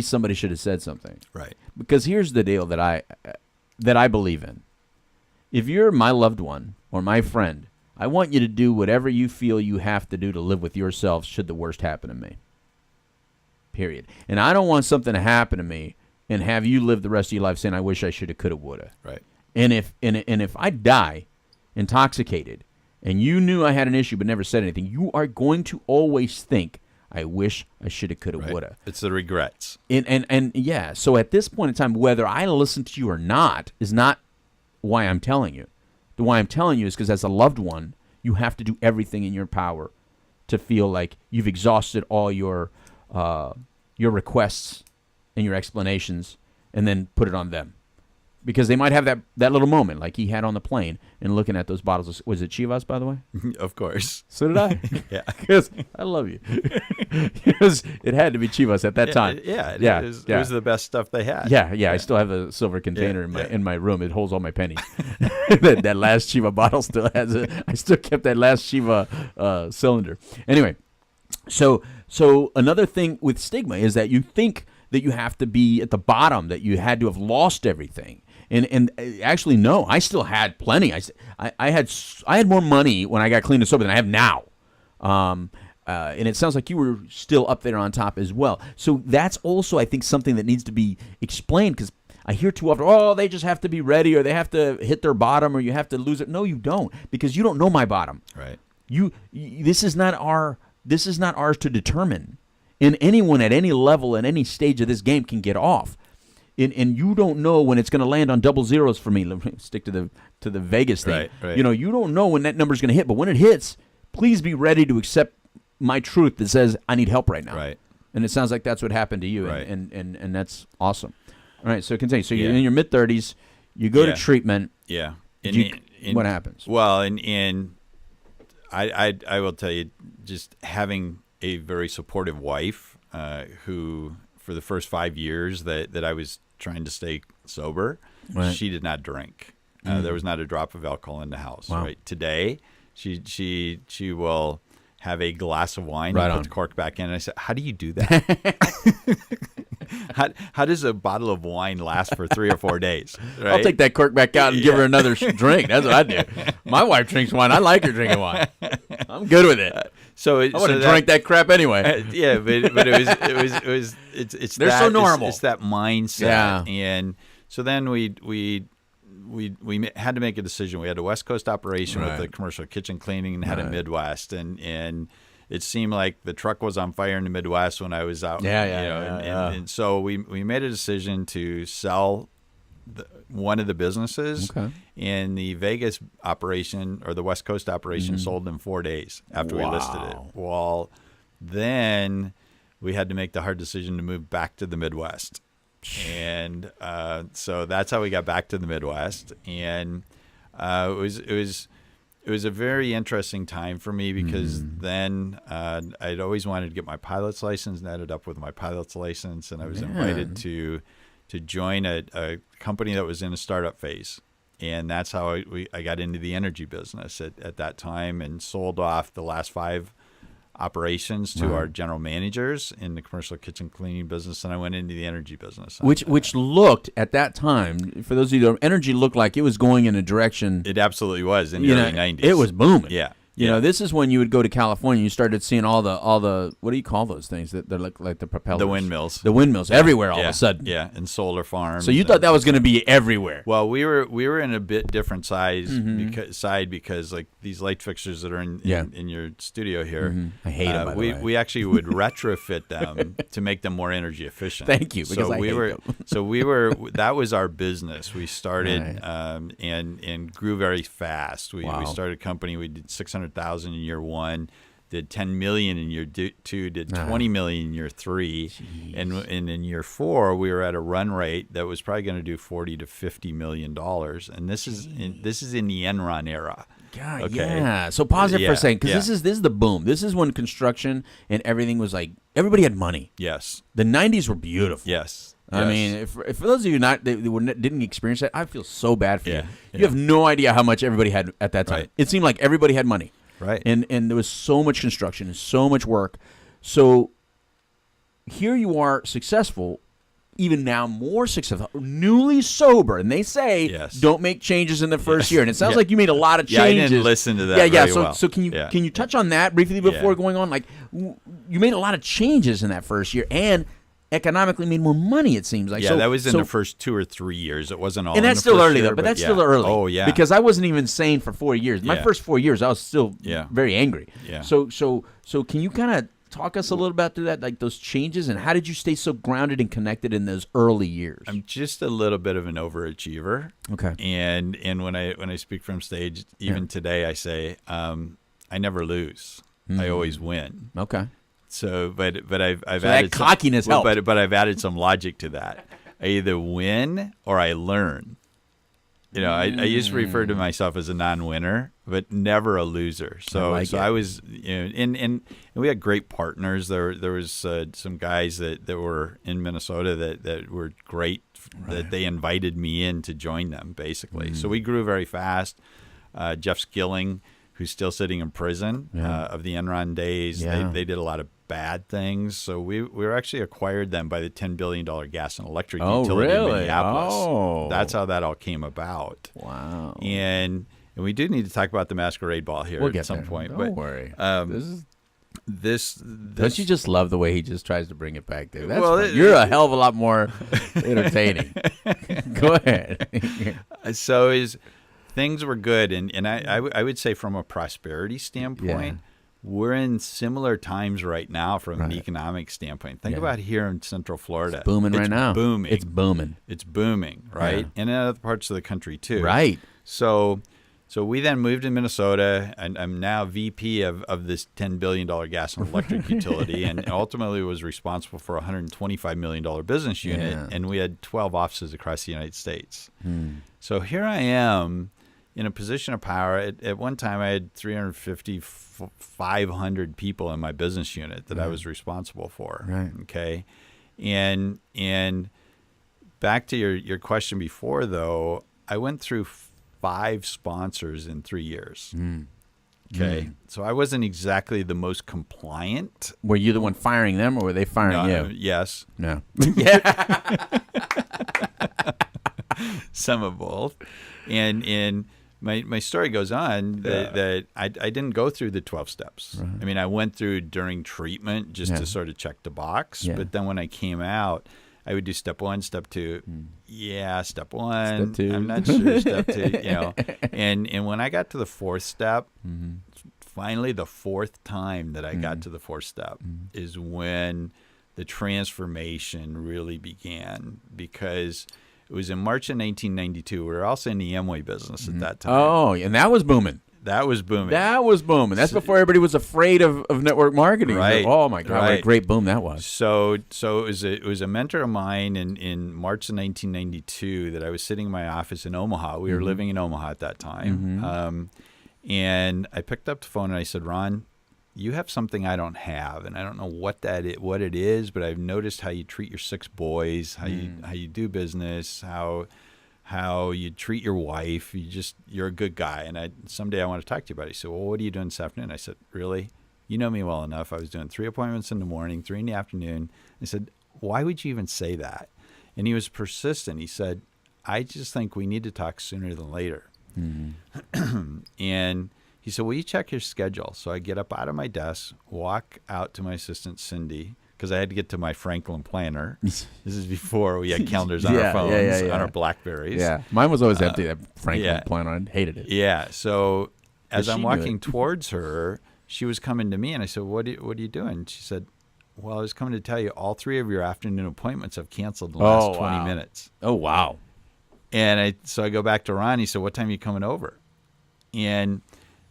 somebody should have said something. Right. Because here's the deal that I believe in. If you're my loved one or my friend, I want you to do whatever you feel you have to do to live with yourself should the worst happen to me. Period. And I don't want something to happen to me and have you live the rest of your life saying, I wish I should have, could have, would have. Right. And if I die intoxicated and you knew I had an issue but never said anything, you are going to always think, I wish I should have, could have, would have. It's the regrets. And yeah, so at this point in time, whether I listen to you or not is not why I'm telling you. The why I'm telling you is because as a loved one, you have to do everything in your power to feel like you've exhausted all your requests and your explanations, and then put it on them. Because they might have that little moment like he had on the plane and looking at those bottles. Was it Chivas, by the way? Of course. So did I. Yeah. Because I love you. It had to be Chivas at that time. It was the best stuff they had. Yeah. I still have a silver container in my room. It holds all my pennies. that last Chiva bottle still has it. I still kept that last Chiva cylinder. Anyway, so another thing with stigma is that you think that you have to be at the bottom, that you had to have lost everything. And actually, no, I still had plenty. I had more money when I got clean and sober than I have now. And it sounds like you were still up there on top as well. So that's also, I think, something that needs to be explained, because I hear too often, they just have to be ready, or they have to hit their bottom, or you have to lose it. No, you don't, because you don't know my bottom. Right. This is not ours to determine. And anyone at any level, at any stage of this game can get off. And you don't know when it's going to land on double zeros for me. Let me stick to the Vegas thing. Right. You don't know when that number's going to hit. But when it hits, please be ready to accept my truth that says I need help right now. Right. And it sounds like that's what happened to you. Right. And that's awesome. All right, so continue. So you're in your mid-30s. You go to treatment. Yeah. What happens? Well, and I will tell you, just having a very supportive wife who, for the first 5 years that I was trying to stay sober, right. She did not drink. There was not a drop of alcohol in the house. Wow. Right. Today, she will have a glass of wine right and on. put the cork back in. And I said, how do you do that? How does a bottle of wine last for 3 or 4 days? Right? I'll take that cork back out and give her another drink. That's what I do. My wife drinks wine. I like her drinking wine. I'm good with it. So I would have drank that crap anyway. Yeah, but it's they're so normal. It's that mindset. Yeah. And so then we had to make a decision. We had a West Coast operation with the commercial kitchen cleaning, and had a Midwest, and it seemed like the truck was on fire in the Midwest when I was out. And so we made a decision to sell one of the businesses, and the Vegas operation, or the West Coast operation, sold in 4 days after we listed it. Well, then we had to make the hard decision to move back to the Midwest. And so that's how we got back to the Midwest. And it was a very interesting time for me, because then I'd always wanted to get my pilot's license, and ended up with my pilot's license, and I was invited to join a company that was in a startup phase. And that's how I got into the energy business at that time, and sold off the last 5 operations to our general managers in the commercial kitchen cleaning business, and I went into the energy business. Which looked, at that time, for those of you, energy looked like it was going in a direction. It absolutely was in the early 90s. It was booming. Yeah. You know, this is when you would go to California and you started seeing all the what do you call those things that they're like the propellers? The windmills. The windmills everywhere all of a sudden. Yeah, and solar farms. So you thought that was going to be everywhere. Well, we were in a bit different side because like these light fixtures that are in your studio here. I hate them, by the way. We actually would retrofit them to make them more energy efficient. Thank you, because I hate them. So that was our business. We started and grew very fast. We started a company. We did $600 600,000 in year 1, did 10 million in year 2, did 20 million in year 3, and in year 4 we were at a run rate that was probably going to do 40 to 50 million dollars, and this is in the Enron era. God, okay. yeah. So pause it for a second, because this is the boom. This is when construction and everything was like, everybody had money. Yes. The 90s were beautiful. Yes. I mean, if for those of you didn't experience that, I feel so bad for you. Yeah. You have no idea how much everybody had at that time. Right. It seemed like everybody had money. Right. And there was so much construction and so much work. So here you are, successful, even now more successful, newly sober, and they say don't make changes in the first year. And it sounds like you made a lot of changes. Yeah, I didn't listen to that very well. So can you touch on that briefly before going on? Like, you made a lot of changes in that first year, and economically made more money, it seems like. Yeah, that was in the first 2 or 3 years. It wasn't all. And that's still early, though. But that's still early. Oh, yeah. Because I wasn't even sane for 4 years. My first 4 years, I was still very angry. Yeah. So can you kind of talk us a little about through that, like those changes, and how did you stay so grounded and connected in those early years? I'm just a little bit of an overachiever. Okay. And when I speak from stage, even today, I say I never lose. I always win. Okay. So, but I've so added that cockiness helped. But I've added some logic to that. I either win or I learn. You know, I used to refer to myself as a non-winner, but never a loser. So I was, and we had great partners. There was some guys that were in Minnesota that were great. That they invited me in to join them, basically. So we grew very fast. Jeff Skilling, who's still sitting in prison of the Enron days, they did a lot of bad things. So we were actually acquired them by the $10 billion gas and electric utility in Minneapolis. Oh. That's how that all came about. Wow. And we do need to talk about the masquerade ball here at some point. Don't worry. This don't you just love the way he just tries to bring it back there? That's you're a hell of a lot more entertaining. Go ahead. So things were good, and I would say from a prosperity standpoint, we're in similar times right now from an economic standpoint. Think about here in Central Florida. It's booming right now. Booming. It's booming. It's booming, right? And in other parts of the country too. Right. So we then moved to Minnesota, and I'm now VP of this $10 billion gas and electric utility, and ultimately was responsible for a $125 million business unit, and we had 12 offices across the United States. So here I am in a position of power. At one time, I had 350, 500 people in my business unit that I was responsible for. Right. Okay. And back to your question before, though, I went through 5 sponsors in 3 years. Okay. So I wasn't exactly the most compliant. Were you the one firing them, or were they firing you? Yes. No. Some of both. And my story goes on that I didn't go through the 12 steps. Right. I mean, I went through during treatment just to sort of check the box. But then when I came out, I would do step 1, step 2. Yeah, step 1. Step 2. I'm not sure. Step 2. And when I got to the 4th step, finally the 4th time that I got to the 4th step is when the transformation really began, because it was in March of 1992. We were also in the Amway business at that time. Oh, and that was booming. That was booming. That's before everybody was afraid of network marketing. Right. Oh my God, what a great boom that was. So it was a mentor of mine in March of 1992 that I was sitting in my office in Omaha. We were living in Omaha at that time. And I picked up the phone and I said, Ron, you have something I don't have, and I don't know what it is, but I've noticed how you treat your 6 boys, how you do business, how you treat your wife. You're a good guy, and someday I want to talk to you about it. He said, well, what are you doing this afternoon? I said, really? You know me well enough. I was doing 3 appointments in the morning, 3 in the afternoon. I said, why would you even say that? And he was persistent. He said, I just think we need to talk sooner than later. And he said, will you check your schedule? So I get up out of my desk, walk out to my assistant, Cindy, because I had to get to my Franklin planner. This is before we had calendars on our phones, on our Blackberries. Yeah, mine was always empty, that Franklin planner. I hated it. Yeah, so as I'm walking towards her, she was coming to me, and I said, what are you doing? She said, well, I was coming to tell you all 3 of your afternoon appointments have canceled in the last 20 minutes. Oh, wow. And so I go back to Ron. He said, what time are you coming over? And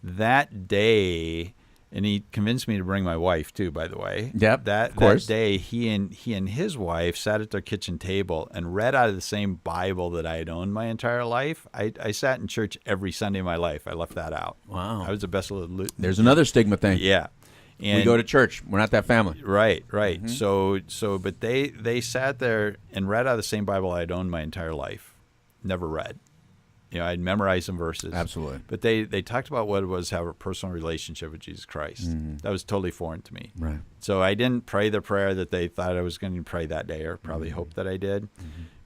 that day, and he convinced me to bring my wife too, by the way. Yep, That day, he and his wife sat at their kitchen table and read out of the same Bible that I had owned my entire life. I sat in church every Sunday of my life. I left that out. Wow. I was the best little... There's another stigma thing. Yeah. And we go to church. We're not that family. Right. But they sat there and read out of the same Bible I had owned my entire life. Never read. I'd memorized some verses. Absolutely. But they talked about what it was to have a personal relationship with Jesus Christ. That was totally foreign to me. Right. So I didn't pray the prayer that they thought I was going to pray that day, or probably hoped that I did.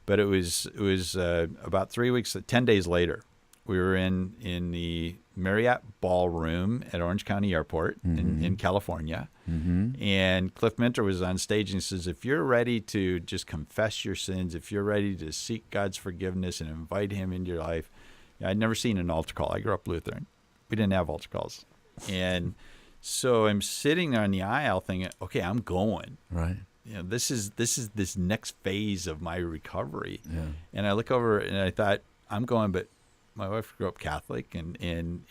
But it was about 10 days later. We were in the Marriott Ballroom at Orange County Airport in California. And Cliff Minter was on stage and he says, if you're ready to just confess your sins, if you're ready to seek God's forgiveness and invite him into your life. I'd never seen an altar call. I grew up Lutheran. We didn't have altar calls. And so I'm sitting there on the aisle thinking, okay, I'm going. Right. This is this next phase of my recovery. Yeah. And I look over and I thought, I'm going, but my wife grew up Catholic, and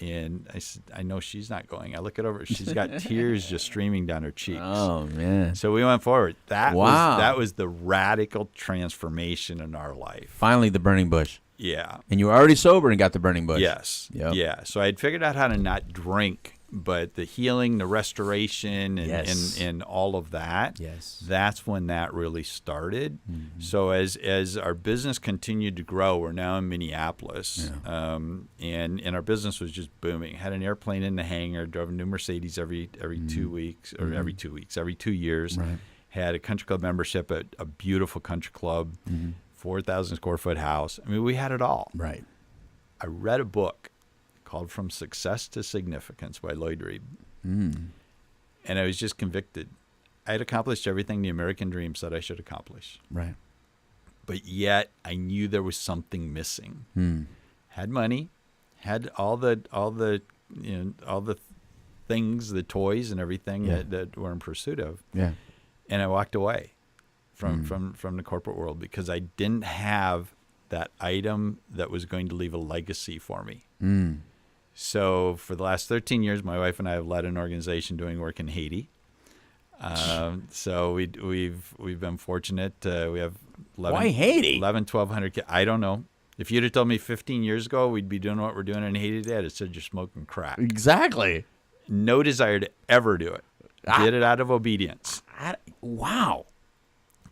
I said, I know she's not going. I look at her; she's got tears just streaming down her cheeks. Oh man! So we went forward. That was the radical transformation in our life. Finally, the burning bush. Yeah. And you were already sober and got the burning bush. Yes. Yep. Yeah. So I had figured out how to not drink, but the healing, the restoration, and all of that. Yes. That's when that really started. So as our business continued to grow, we're now in Minneapolis, and our business was just booming. Had an airplane in the hangar, drove a new Mercedes every 2 weeks, or every 2 weeks, every 2 years. Right. Had a country club membership at a beautiful country club, 4,000 square foot house. I mean, we had it all. Right. I read a book called From Success to Significance by Lloyd Reed. And I was just convicted. I had accomplished everything the American dream said I should accomplish. Right. But yet I knew there was something missing. Had money, had all the things, the toys and everything that we're in pursuit of. Yeah. And I walked away from the corporate world because I didn't have that item that was going to leave a legacy for me. So for the last 13 years, my wife and I have led an organization doing work in Haiti. So we've been fortunate. We have 1,200 kids. I don't know. If you'd have told me 15 years ago we'd be doing what we're doing in Haiti today, I'd have said you're smoking crack. Exactly. No desire to ever do it. Did it out of obedience. Wow.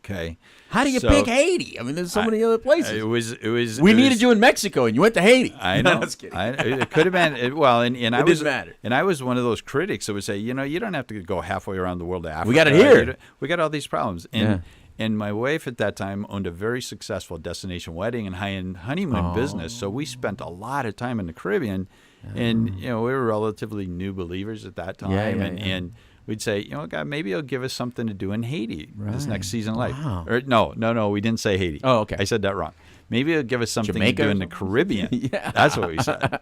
Okay. How do you pick Haiti? I mean, there's so many other places. It was. We needed you in Mexico, and you went to Haiti. I know. No, I was kidding. It could have been. And it didn't matter. And I was one of those critics that would say, you don't have to go halfway around the world to Africa. We got it here. We got all these problems. And my wife at that time owned a very successful destination wedding and high-end honeymoon business. So we spent a lot of time in the Caribbean, and we were relatively new believers at that time, and we'd say, God, maybe He'll give us something to do in Haiti this next season of life. Wow. Or no, we didn't say Haiti. Oh, okay. I said that wrong. Maybe He'll give us something Jamaica to do in the Caribbean. That's what we said.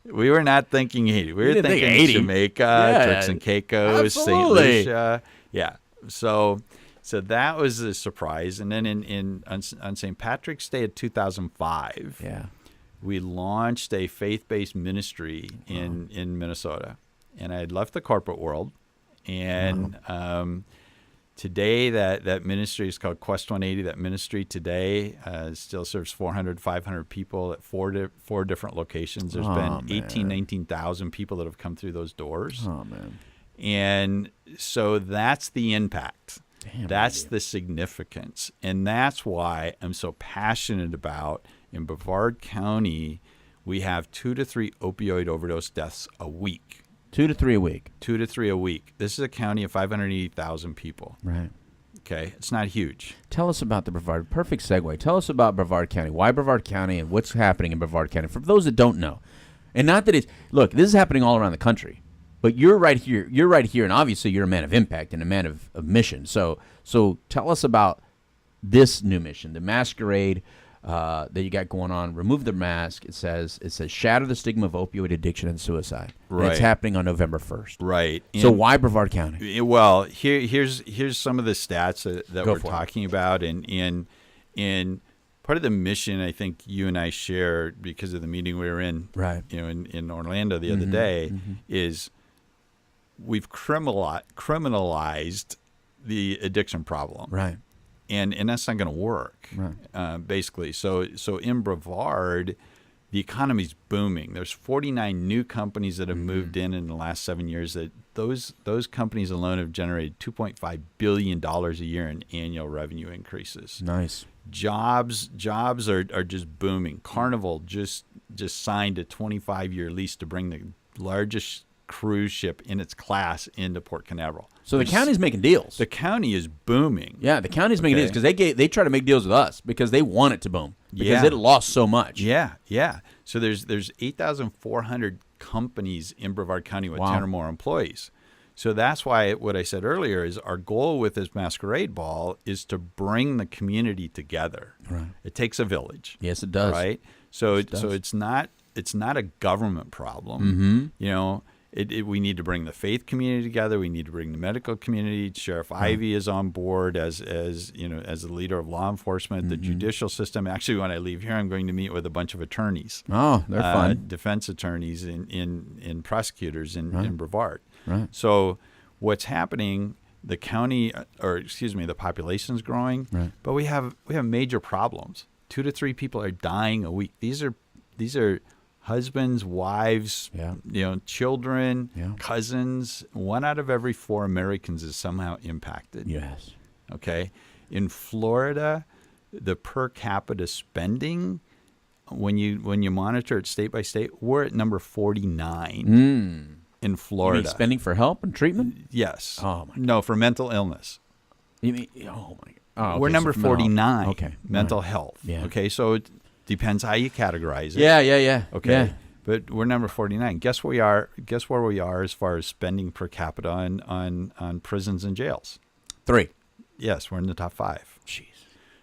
We were not thinking Haiti. We were thinking Haiti. Jamaica, Turks and Caicos, St. Absolutely. Lucia. Yeah. So that was a surprise. And then on St. Patrick's Day of 2005, we launched a faith-based ministry in Minnesota. And I had left the corporate world. And today that ministry is called Quest 180. That ministry today still serves 400, 500 people at four different locations. There's been 18,000, 19,000 people that have come through those doors. Oh, man. And so that's the impact. That's the significance. And that's why I'm so passionate about, in Brevard County, we have 2 to 3 opioid overdose deaths a week. 2 to 3 a week. 2 to 3 a week. This is a county of 580,000 people. Right. Okay. It's not huge. Tell us about the Brevard. Perfect segue. Tell us about Brevard County. Why Brevard County and what's happening in Brevard County? For those that don't know. And not that it's, look, this is happening all around the country. But you're right here. You're right here. And obviously you're a man of impact and a man of mission. So tell us about this new mission, the masquerade that you got going on. Remove the mask. It says shatter the stigma of opioid addiction and suicide. Right. And it's happening on November 1st. Right. So why Brevard County? Well, here's some of the stats that we're talking about. In part of the mission I think you and I share because of the meeting we were in, Right. in Orlando the other day, is we've criminalized the addiction problem. Right. And that's not going to work, Right. basically. So in Brevard, the economy's booming. There's 49 new companies that have moved in the last 7 years. That those companies alone have generated $2.5 billion a year in annual revenue increases. Nice. Jobs are just booming. Carnival just signed a 25-year lease to bring the largest cruise ship in its class into Port Canaveral. So the county's making deals. The county is booming. Yeah, the county's making deals because they try to make deals with us because they want it to boom because it lost so much. Yeah. So there's 8,400 companies in Brevard County with 10 or more employees. So that's why what I said earlier is our goal with this masquerade ball is to bring the community together. Right. It takes a village. Yes, it does. Right. So it's not a government problem. We need to bring the faith community together. We need to bring the medical community. Sheriff Ivey is on board as the leader of law enforcement, the judicial system. Actually, when I leave here, I'm going to meet with a bunch of attorneys. Oh, they're fun. Defense attorneys and prosecutors in Brevard. Right. So what's happening? The county, the population's growing, but we have major problems. 2 to 3 people are dying a week. These are husbands, wives, children, cousins. 1 out of every 4 Americans is somehow impacted. Yes. Okay. In Florida, the per capita spending, when you monitor it state by state, we're at number 49 in Florida. You mean spending for help and treatment? Yes. Oh my God. No, for mental illness. You mean? Oh my God. Oh, okay, we're number 49. Okay. Mental health. Yeah. Okay. So it depends how you categorize it. Yeah. Okay. Yeah. But we're number 49. Guess where we are as far as spending per capita on prisons and jails? 3. Yes, we're in the top 5. Jeez.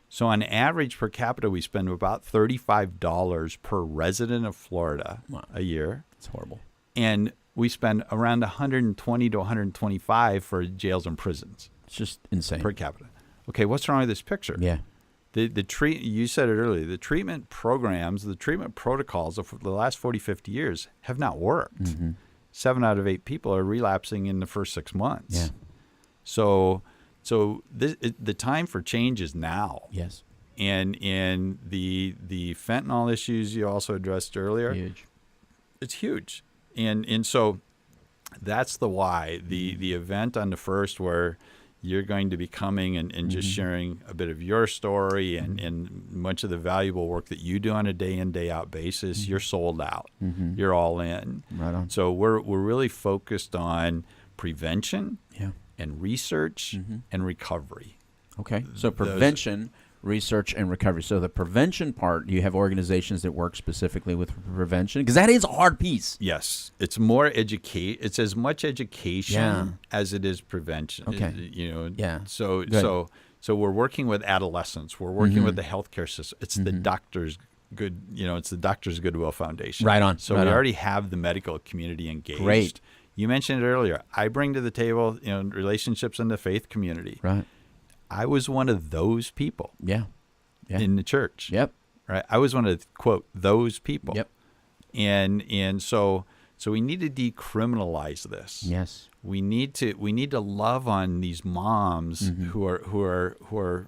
So on average per capita, we spend about $35 per resident of Florida a year. It's horrible. And we spend around $120 to $125 for jails and prisons. It's just insane. Per capita. Okay, what's wrong with this picture? Yeah. You said it earlier, the treatment programs, the treatment protocols of the last 40, 50 years have not worked. 7 out of 8 people are relapsing in the first 6 months. Yeah. So the time for change is now. Yes. And the fentanyl issues you also addressed earlier. Huge. It's huge. And so that's the why. The event on the 1st where you're going to be coming and just sharing a bit of your story and much of the valuable work that you do on a day in, day out basis, you're sold out. You're all in. Right on. So we're really focused on prevention and research and recovery. Okay. So prevention, research, and recovery. So the prevention part, you have organizations that work specifically with prevention? Because that is a hard piece. Yes. It's more It's as much education as it is prevention. Okay. So we're working with adolescents. We're working with the healthcare system. It's the doctor's good, it's the Doctors Goodwill Foundation. Right on. So we already have the medical community engaged. Great. You mentioned it earlier. I bring to the table, relationships in the faith community. Right. I was one of those people. Yeah. In the church. Yep. Right. I was one of, quote, those people. Yep. And so we need to decriminalize this. Yes. We need to love on these moms who are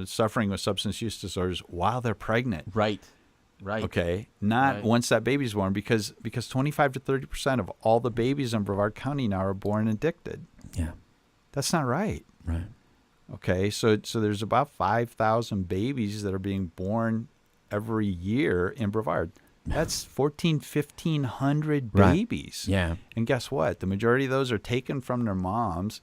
suffering with substance use disorders while they're pregnant. Right. Okay. Not once that baby's born, because 25 to 30% of all the babies in Brevard County now are born addicted. Yeah. That's not right. Right. Okay. So there's about 5,000 babies that are being born every year in Brevard. That's 1,500 babies. Yeah. And guess what? The majority of those are taken from their moms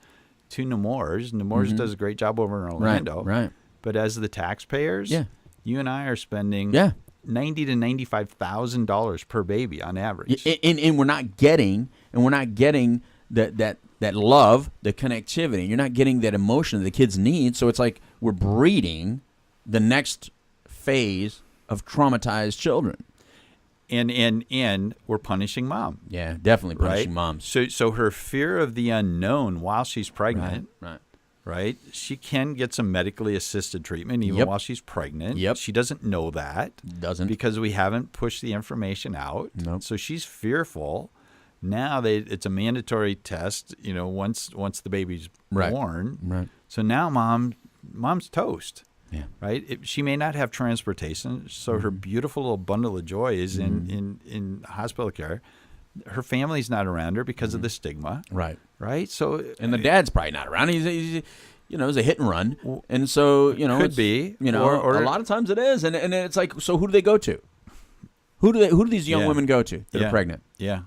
to Nemours. Nemours does a great job over in Orlando. Right. But as the taxpayers, you and I are spending $90,000 to $95,000 per baby on average. And we're not getting that love, the connectivity. You're not getting that emotion that the kids need. So it's like we're breeding the next phase of traumatized children. And we're punishing mom. Yeah, definitely punishing moms. So her fear of the unknown while she's pregnant, right? She can get some medically assisted treatment even while she's pregnant. Yep. She doesn't know that. Doesn't. Because we haven't pushed the information out. Nope. So she's fearful. Now it's a mandatory test, once the baby's born. Right. So now mom's toast. Yeah. Right? She may not have transportation, so her beautiful little bundle of joy is in hospital care. Her family's not around her because of the stigma. Right. Right? So and the dad's probably not around. He's it's a hit and run. And so, could be. Or a lot of times it is. And it's like, so who do they go to? Who do these young women go to that are pregnant? Yeah.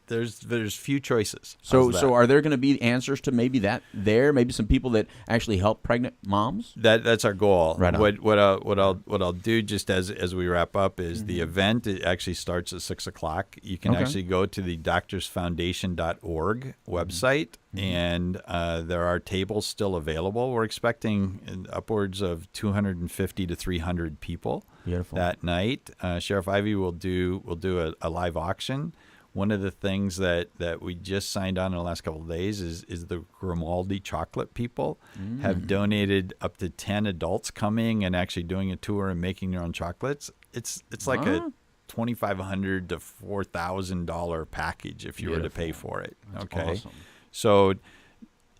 There's few choices. So are there going to be answers to maybe maybe some people that actually help pregnant moms? That's our goal. Right on. What I'll do just as we wrap up is the event. It actually starts at 6:00. You can actually go to the doctorsfoundation.org website, and there are tables still available. We're expecting upwards of 250 to 300 people. Beautiful. That night. Sheriff Ivey will do a live auction. One of the things that we just signed on in the last couple of days is the Grimaldi chocolate people have donated up to 10 adults coming and actually doing a tour and making their own chocolates. It's like a $2,500 to $4,000 package if you were to pay for it. That's okay, awesome. So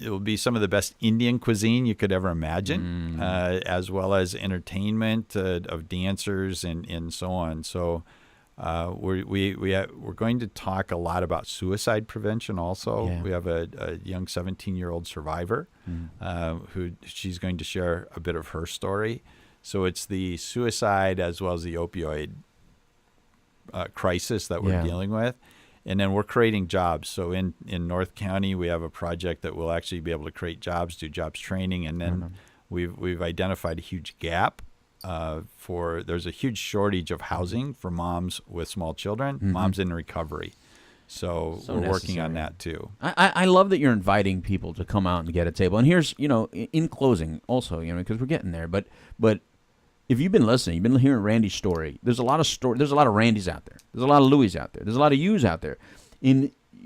it will be some of the best Indian cuisine you could ever imagine, as well as entertainment of dancers and so on. So we're going to talk a lot about suicide prevention also. Yeah. We have a young 17-year-old survivor who she's going to share a bit of her story. So it's the suicide as well as the opioid crisis that we're dealing with. And then we're creating jobs. So in North County, we have a project that will actually be able to create jobs, do jobs training, and then we've identified a huge gap there's a huge shortage of housing for moms with small children, moms in recovery. So we're working on that too. I love that you're inviting people to come out and get a table. And here's, in closing also, because we're getting there, but if you've been listening, you've been hearing Randy's story. There's a lot of Randys out there. There's a lot of Louis out there. There's a lot of yous out there.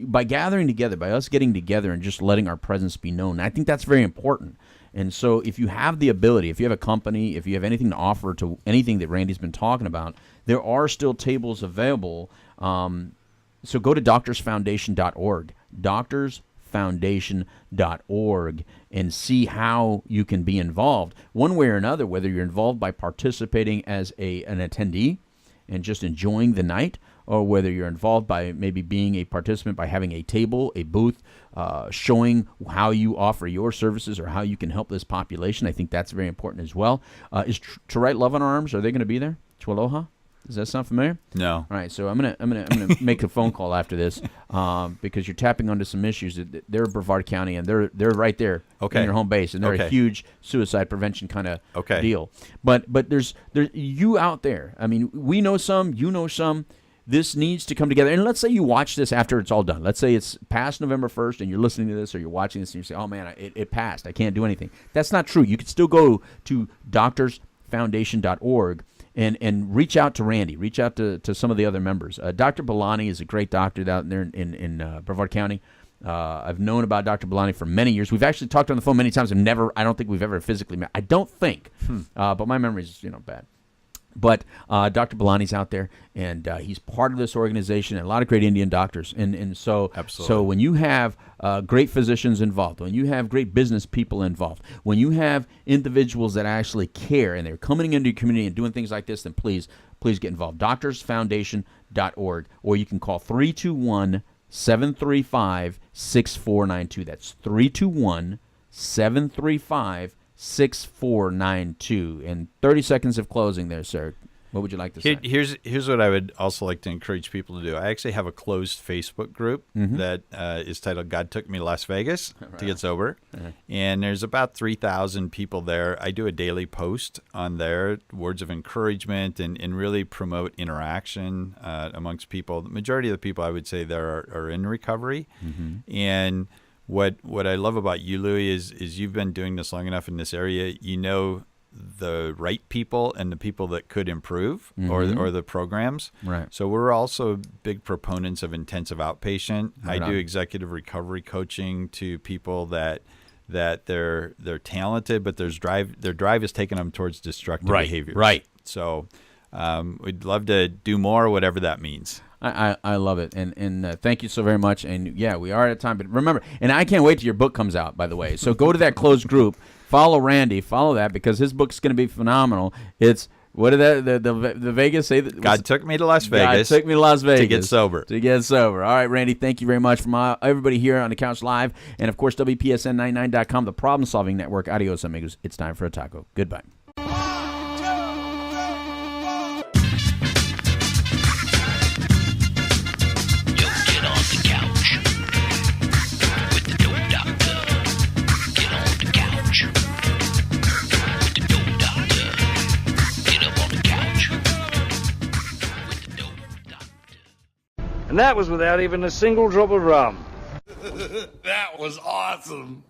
By gathering together, by us getting together and just letting our presence be known, I think that's very important. And so if you have the ability, if you have a company, if you have anything to offer to anything that Randy's been talking about, there are still tables available. So go to doctorsfoundation.org, doctorsfoundation.org, and see how you can be involved one way or another, whether you're involved by participating as an attendee and just enjoying the night, or whether you're involved by maybe being a participant by having a table, a booth, showing how you offer your services or how you can help this population. I think that's very important as well. Is To Write Love on Our Arms, are they going to be there? To Aloha? Does that sound familiar? No. All right, so I'm gonna make a phone call after this because you're tapping onto some issues. They're Brevard County, and they're right there in your home base, and they're a huge suicide prevention kind of deal. But there's you out there. I mean, we know some, you know some. This needs to come together. And let's say you watch this after it's all done. Let's say it's past November 1st and you're listening to this or you're watching this and you say, oh, man, it passed. I can't do anything. That's not true. You can still go to doctorsfoundation.org and reach out to Randy. Reach out to some of the other members. Dr. Belani is a great doctor out there in Brevard County. I've known about Dr. Belani for many years. We've actually talked on the phone many times. I don't think we've ever physically met. I don't think. But my memory is bad. But Dr. Belani's out there, and he's part of this organization, and a lot of great Indian doctors. And so, so when you have great physicians involved, when you have great business people involved, when you have individuals that actually care, and they're coming into your community and doing things like this, then please get involved. DoctorsFoundation.org, or you can call 321-735-6492. That's 321-735-6492. 6492. And 30 seconds of closing there, sir. What would you like to say? Here's what I would also like to encourage people to do. I actually have a closed Facebook group that is titled God Took Me to Las Vegas to Get Sober. And there's about 3,000 people there. I do a daily post on there, words of encouragement, and really promote interaction amongst people. The majority of the people I would say there are in recovery. What I love about you, Louis, is you've been doing this long enough in this area. You know the right people and the people that could improve or the programs. Right. So we're also big proponents of intensive outpatient. Right I on. do executive recovery coaching to people that they're talented, but their drive is taking them towards destructive behaviors. Right. So we'd love to do more, whatever that means. I love it, and thank you so very much. And yeah, we are at time, but remember, and I can't wait till your book comes out. By the way, so go to that closed group, follow Randy, follow that because his book's going to be phenomenal. It's what did the Vegas say? God took me to Las Vegas. God took me to Las Vegas to get sober. To get sober. All right, Randy, thank you very much from everybody here on the Couch Live, and of course WPSN99.com, the Problem Solving Network. Adios, amigos. It's time for a taco. Goodbye. And that was without even a single drop of rum. That was awesome.